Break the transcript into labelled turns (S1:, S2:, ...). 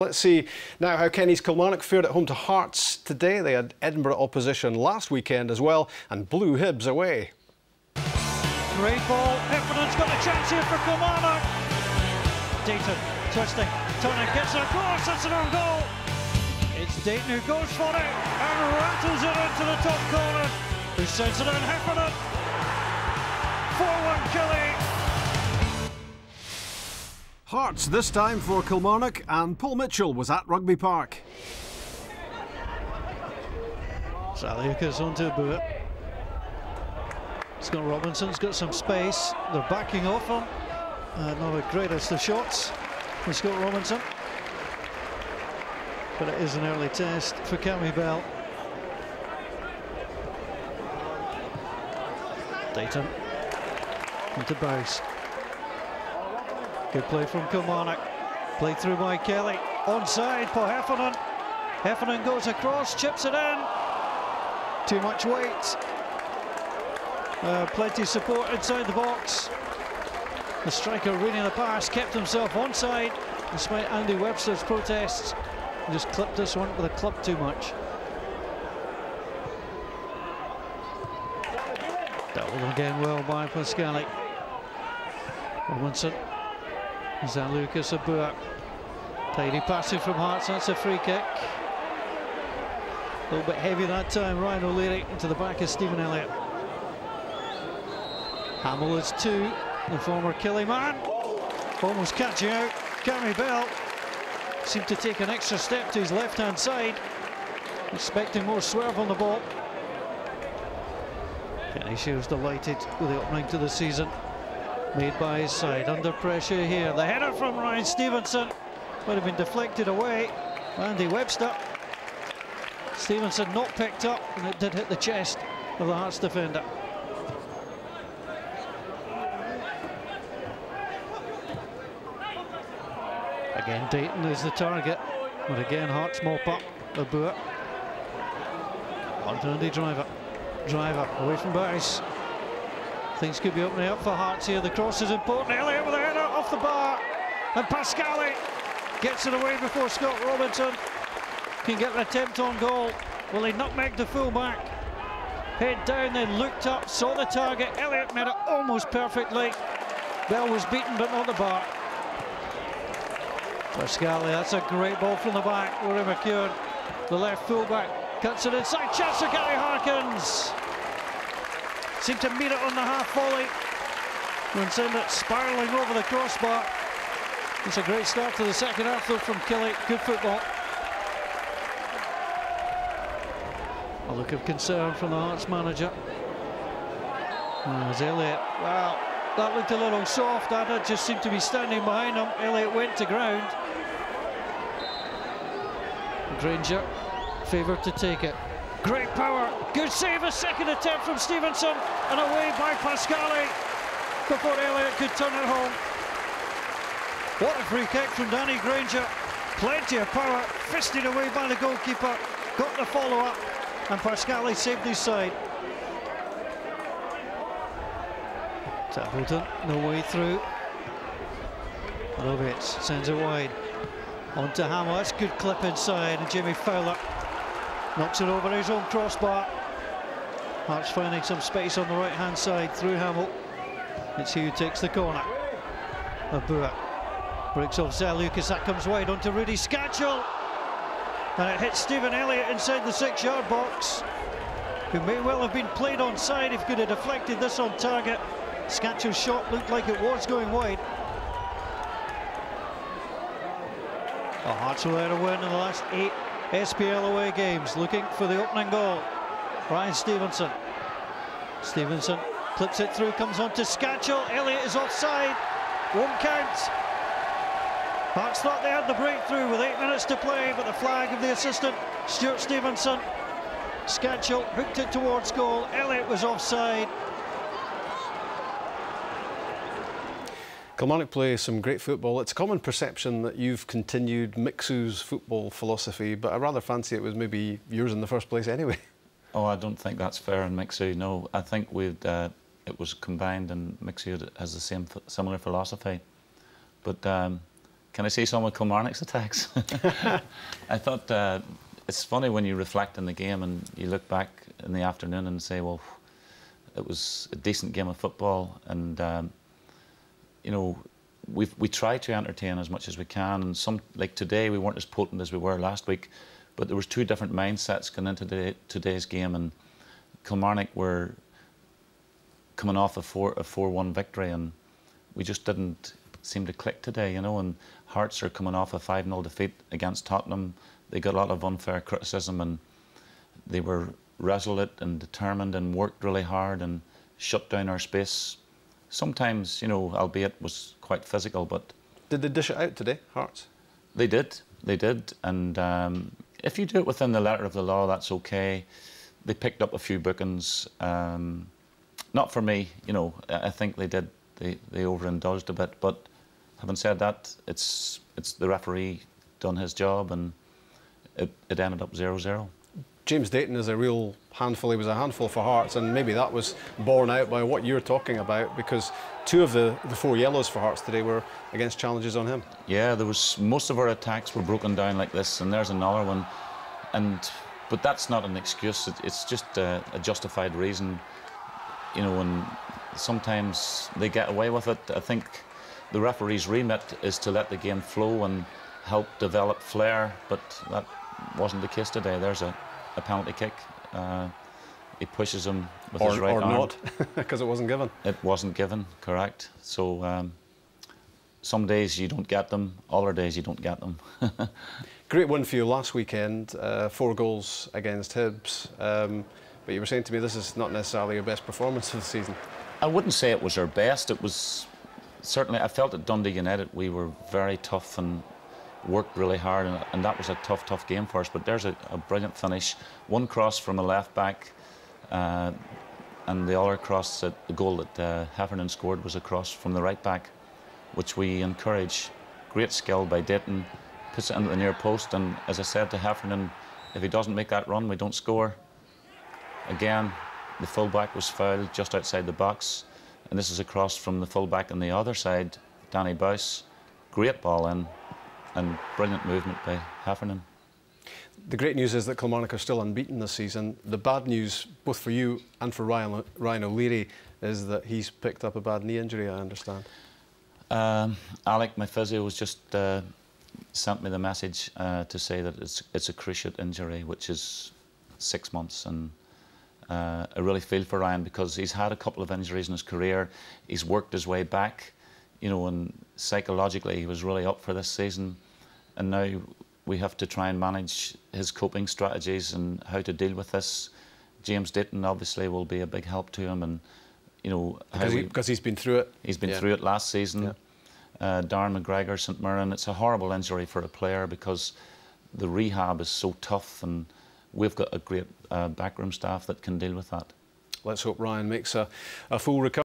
S1: Let's see now how Kenny's Kilmarnock fared at home to Hearts today. They had Edinburgh opposition last weekend as well and blew Hibs away.
S2: Great ball. Heffernan got a chance here for Kilmarnock. Dayton twisting. Tonic gets it across. That's an own goal. It's Dayton who goes for it and rattles it into the top corner. Who sends it in? Heffernan. 4-1 Killie.
S1: Hearts this time for Kilmarnock, and Paul Mitchell was at Rugby Park.
S2: Zaliukas onto Boot. Scott Robinson's got some space. They're backing off him. Not the greatest of shots from Scott Robinson, but it is an early test for Cammy Bell. Dayton into Bouse. Good play from Kilmarnock. Played through by Kelly. Onside for Heffernan. Heffernan goes across, chips it in. Too much weight. Plenty of support inside the box. The striker reading the pass, kept himself onside despite Andy Webster's protests. He just clipped this one with a club too much. Doubled again well by Pascali. Robinson. Zaliukas Abua. Tidy passing from Hearts, that's a free kick. A little bit heavy that time. Ryan O'Leary into the back of Stephen Elliott. Hamill is 2, the former Killie man. Almost catching out. Cammy Bell seemed to take an extra step to his left-hand side, expecting more swerve on the ball. Kenny Shields delighted with the opening to the season made by his side. Under pressure here. The header from Ryan Stevenson would have been deflected away. Andy Webster. Stevenson not picked up, and it did hit the chest of the Hearts defender. Again, Dayton is the target, but again, Hearts mop up. Abua. On to Andy Driver. Driver away from Bouse. Things could be opening up for Hearts here. The cross is important. Elliott with a header off the bar. And Pascali gets it away before Scott Robinson can get an attempt on goal. Well, he nutmegged the full-back. Head down, then looked up, saw the target. Elliott made it almost perfectly. Bell was beaten, but not the bar. Pascali, that's a great ball from the back. Rory McEwen, the left full-back, cuts it inside. Chance for Gary Harkins. Seemed to meet it on the half volley and send it spiralling over the crossbar. It's a great start to the second half though from Killie. Good football. A look of concern from the Hearts manager. As Elliott, wow, that looked a little soft. Ada just seemed to be standing behind him. Elliott went to ground. Granger favoured to take it. Great power, good save, a second attempt from Stevenson, and away by Pascali before Elliott could turn it home. What a free kick from Danny Granger. Plenty of power, fisted away by the goalkeeper, got the follow-up, and Pascali saved his side. Templeton, no way through. Lovitz sends it wide. On to Hamill, that's good clip inside, and Jimmy Fowler knocks it over his own crossbar. Hearts finding some space on the right-hand side through Hamill. It's he who takes the corner. Abua breaks off Zaliukas, that comes wide onto Rudy Scatchell. And it hits Stephen Elliott inside the 6-yard box, who may well have been played onside if could have deflected this on target. Scatchell's shot looked like it was going wide. The Hearts without a win in the last 8 SPL away games, looking for the opening goal. Ryan Stevenson. Stevenson clips it through, comes on to Scatchell. Elliott is offside, won't count. Hearts thought they had the breakthrough with 8 minutes to play, but the flag of the assistant, Stuart Stevenson. Scatchell hooked it towards goal. Elliott was offside.
S1: Kilmarnock play some great football. It's a common perception that you've continued Mixu's football philosophy, but I rather fancy it was maybe yours in the first place anyway.
S3: Oh, I don't think that's fair in Mixu, no. I think it was combined, and Mixu has the similar philosophy. But Can I see some of Kilmarnock's attacks? I thought it's funny when you reflect on the game and you look back in the afternoon and say, well, it was a decent game of football, and you know, we try to entertain as much as we can, and some, like today, we weren't as potent as we were last week, but there was two different mindsets going into today's game, and Kilmarnock were coming off a 4-1 victory, and we just didn't seem to click today, you know. And Hearts are coming off a 5-0 defeat against Tottenham. They got a lot of unfair criticism, and they were resolute and determined and worked really hard and shut down our space. Sometimes, you know, albeit was quite physical, but...
S1: Did they dish it out today, Hearts?
S3: They did, and if you do it within the letter of the law, that's okay. They picked up a few bookings. Not for me, you know, I think they did, they overindulged a bit, but having said that, it's the referee done his job, and it ended up 0-0.
S1: James Dayton is a real handful. He was a handful for Hearts, and maybe that was borne out by what you're talking about, because two of the 4 yellows for Hearts today were against challenges on him.
S3: Yeah, there was, most of our attacks were broken down like this, and there's another one. But that's not an excuse. It's just a justified reason, you know, and sometimes they get away with it. I think the referee's remit is to let the game flow and help develop flair, but that wasn't the case today. There's a penalty kick. He pushes him with his right arm.
S1: Or not, because it wasn't given. It
S3: wasn't given, correct. So some days you don't get them, other days you don't get them.
S1: Great win for you last weekend, 4 goals against Hibs. But you were saying to me this is not necessarily your best performance of the season.
S3: I wouldn't say it was our best. It was certainly, I felt at Dundee United we were very tough and worked really hard, and that was a tough game for us. But there's a brilliant finish. One cross from a left back, and the other cross, the goal that Heffernan scored was a cross from the right back, which we encourage. Great skill by Dayton, puts it into the near post, and as I said to Heffernan, if he doesn't make that run, we don't score. Again, the full-back was fouled just outside the box, and this is a cross from the full-back on the other side, Danny Bouse. Great ball in, and brilliant movement by Heffernan.
S1: The great news is that Kilmarnock are still unbeaten this season. The bad news, both for you and for Ryan O'Leary, is that he's picked up a bad knee injury, I understand.
S3: Alec, my physio, was just sent me the message to say that it's a cruciate injury, which is 6 months, and I really feel for Ryan, because he's had a couple of injuries in his career. He's worked his way back, you know, and psychologically he was really up for this season, and now we have to try and manage his coping strategies and how to deal with this. James Dayton obviously will be a big help to him, and you know,
S1: because he's been through it.
S3: He's been through it last season. Yeah. Darren McGregor, St Mirren. It's a horrible injury for a player because the rehab is so tough, and we've got a great backroom staff that can deal with that.
S1: Let's hope Ryan makes a full recovery.